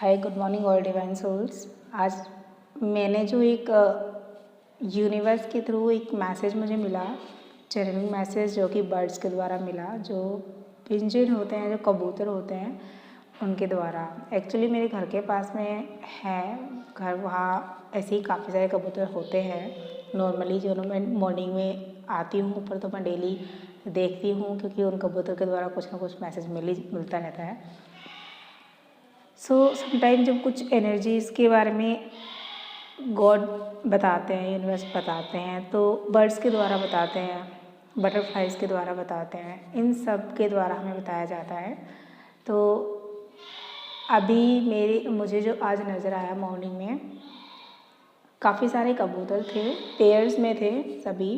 हाय, good morning all divine souls. आज मैंने जो एक यूनिवर्स के थ्रू एक मैसेज मुझे मिला, चैनलिंग मैसेज, जो कि बर्ड्स के द्वारा मिला, जो पिंजन होते हैं, जो कबूतर होते हैं, उनके द्वारा। एक्चुअली मेरे घर के पास में है घर, वहाँ ऐसे ही काफ़ी सारे कबूतर होते हैं नॉर्मली, जो मैं मॉर्निंग में आती हूँ ऊपर तो मैं डेली देखती हूँ, क्योंकि उन कबूतर के द्वारा कुछ ना कुछ मैसेज मिलता रहता है। सो समटाइम जब कुछ एनर्जीज़ के बारे में गॉड बताते हैं, यूनिवर्स बताते हैं, तो बर्ड्स के द्वारा बताते हैं, बटरफ्लाइज के द्वारा बताते हैं, इन सब के द्वारा हमें बताया जाता है। तो अभी मुझे जो आज नज़र आया मॉर्निंग में, काफ़ी सारे कबूतर थे, पेयर्स में थे सभी,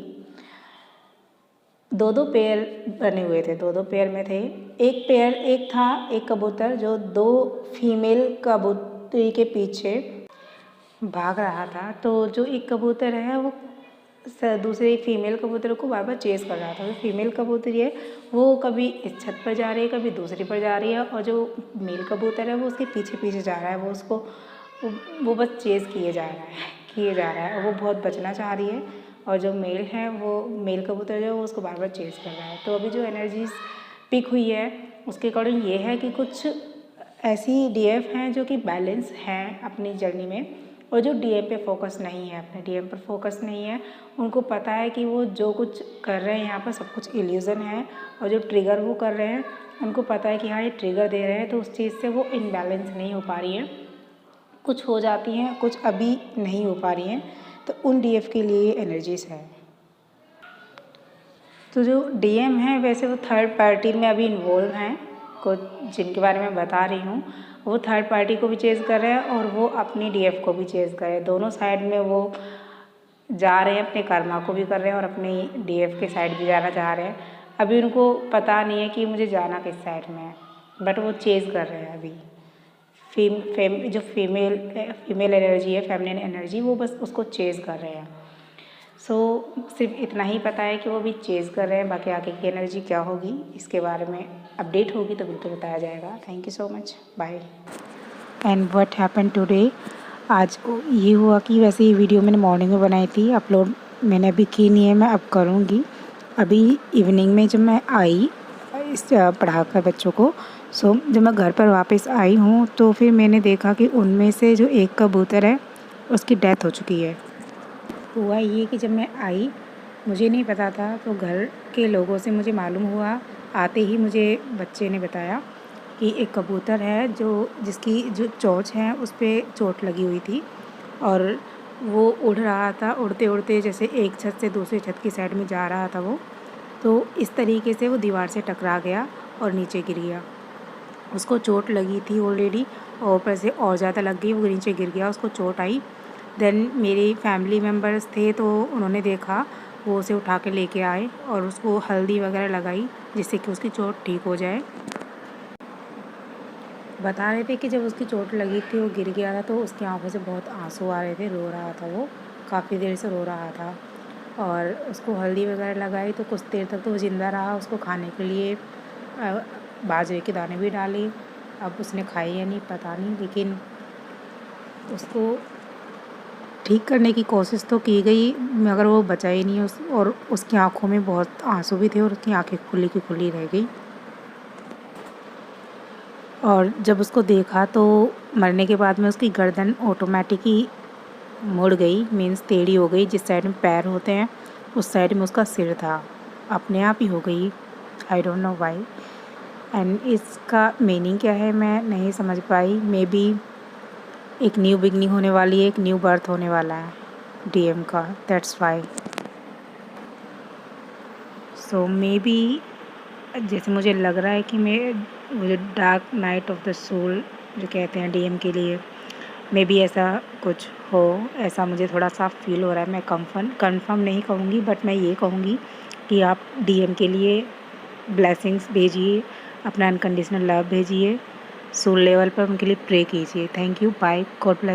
दो पेयर बने हुए थे, दो पेयर में थे। एक था एक कबूतर जो दो फीमेल कबूतरी के पीछे भाग रहा था। तो जो एक कबूतर है वो दूसरे फीमेल कबूतर को बार बार चेस कर रहा था। तो फीमेल कबूतरी है वो कभी इस छत पर जा रही है, कभी दूसरी पर जा रही है, और जो मेल कबूतर है वो उसके पीछे पीछे जा रहा है। वो उसको वो बस चेस किए जा रहा है और वो बहुत बचना चाह रही है, और जो मेल है वो मेल कबूतर जो है वो उसको बार बार चेस कर रहा है। तो अभी जो एनर्जीज पिक हुई है उसके अकॉर्डिंग ये है कि कुछ ऐसी डीएफ हैं जो कि बैलेंस हैं अपनी जर्नी में, और जो डीएम पे फोकस नहीं है, अपने डीएम पर फोकस नहीं है, उनको पता है कि वो जो कुछ कर रहे हैं यहाँ पर सब कुछ इल्यूज़न है, और जो ट्रिगर वो कर रहे हैं उनको पता है कि हाँ ये ट्रिगर दे रहे हैं, तो उस चीज़ से वो इनबैलेंस नहीं हो पा रही है, कुछ हो जाती हैं, कुछ अभी नहीं हो पा रही हैं। तो उन डीएफ के लिए एनर्जीज है। तो जो डीएम है वैसे वो थर्ड पार्टी में अभी इन्वॉल्व हैं, कुछ जिनके बारे में बता रही हूँ, वो थर्ड पार्टी को भी चेज़ कर रहे हैं और वो अपनी डीएफ को भी चेज़ कर रहे हैं। दोनों साइड में वो जा रहे हैं, अपने कर्मा को भी कर रहे हैं और अपनी डीएफ के साइड भी जाना चाह रहे हैं। अभी उनको पता नहीं है कि मुझे जाना किस साइड में है, बट वो चेज़ कर रहे हैं अभी। जो फीमेल एनर्जी है, फेमिनिन एनर्जी, वो बस उसको चेज़ कर रहे हैं। सो सिर्फ इतना ही पता है कि वो भी चेज़ कर रहे हैं, बाकी आगे की एनर्जी क्या होगी इसके बारे में अपडेट होगी तो बिल्कुल बताया जाएगा। Thank you so much, bye. And what happen today, आज ये हुआ कि वैसे ये वीडियो मैंने मॉर्निंग में बनाई थी, अपलोड मैंने अभी की नहीं है, मैं अब करूँगी। अभी इवनिंग में जब मैं आई पढ़ा कर बच्चों को, जब मैं घर पर वापस आई हूँ तो फिर मैंने देखा कि उनमें से जो एक कबूतर है उसकी डेथ हो चुकी है। हुआ ये कि जब मैं आई, मुझे नहीं पता था, तो घर के लोगों से मुझे मालूम हुआ, आते ही मुझे बच्चे ने बताया कि एक कबूतर है जिसकी जो चोंच है उस पर चोट लगी हुई थी, और वो उड़ रहा था, उड़ते उड़ते जैसे एक छत से दूसरी छत की साइड में जा रहा था वो, तो इस तरीके से वो दीवार से टकरा गया और नीचे गिर गया। उसको चोट लगी थी ऑलरेडी, और ऊपर से और ज़्यादा लग गई, वो नीचे गिर गया, उसको चोट आई। देन मेरी फैमिली मेम्बर्स थे तो उन्होंने देखा, वो उसे उठा के लेके आए और उसको हल्दी वगैरह लगाई जिससे कि उसकी चोट ठीक हो जाए। बता रहे थे कि जब उसकी चोट लगी थी, वो गिर गया था, तो उसकी आंखों से बहुत आंसू आ रहे थे, रो रहा था, वो काफ़ी देर से रो रहा था, और उसको हल्दी वगैरह लगाई तो कुछ देर तक तो वो ज़िंदा रहा। उसको खाने के लिए बाजरे के दाने भी डाले, अब उसने खाए या नहीं पता नहीं, लेकिन उसको ठीक करने की कोशिश तो की गई, मगर वो बचा ही नहीं और उसकी आंखों में बहुत आंसू भी थे और उसकी आंखें खुली की खुली रह गई। और जब उसको देखा तो मरने के बाद में उसकी गर्दन ऑटोमेटिक ही मुड़ गई, मीन्स टेढ़ी हो गई। जिस साइड में पैर होते हैं उस साइड में उसका सिर था, अपने आप ही हो गई। I don't know why, and इसका मीनिंग क्या है मैं नहीं समझ पाई। मे बी एक न्यू बिगनिंग होने वाली है, एक न्यू बर्थ होने वाला है डीएम का, that's why. So maybe जैसे मुझे लग रहा है कि वो जो dark night of the soul जो कहते हैं डीएम के लिए, मे बी ऐसा कुछ हो, ऐसा मुझे थोड़ा सा फील हो रहा है। मैं कंफर्म नहीं कहूँगी, बट मैं ये कहूँगी कि आप डीएम के लिए ब्लेसिंग्स भेजिए, अपना अनकंडीशनल लव भेजिए, सोल लेवल पर उनके लिए प्रे कीजिए। Thank you, bye, God bless.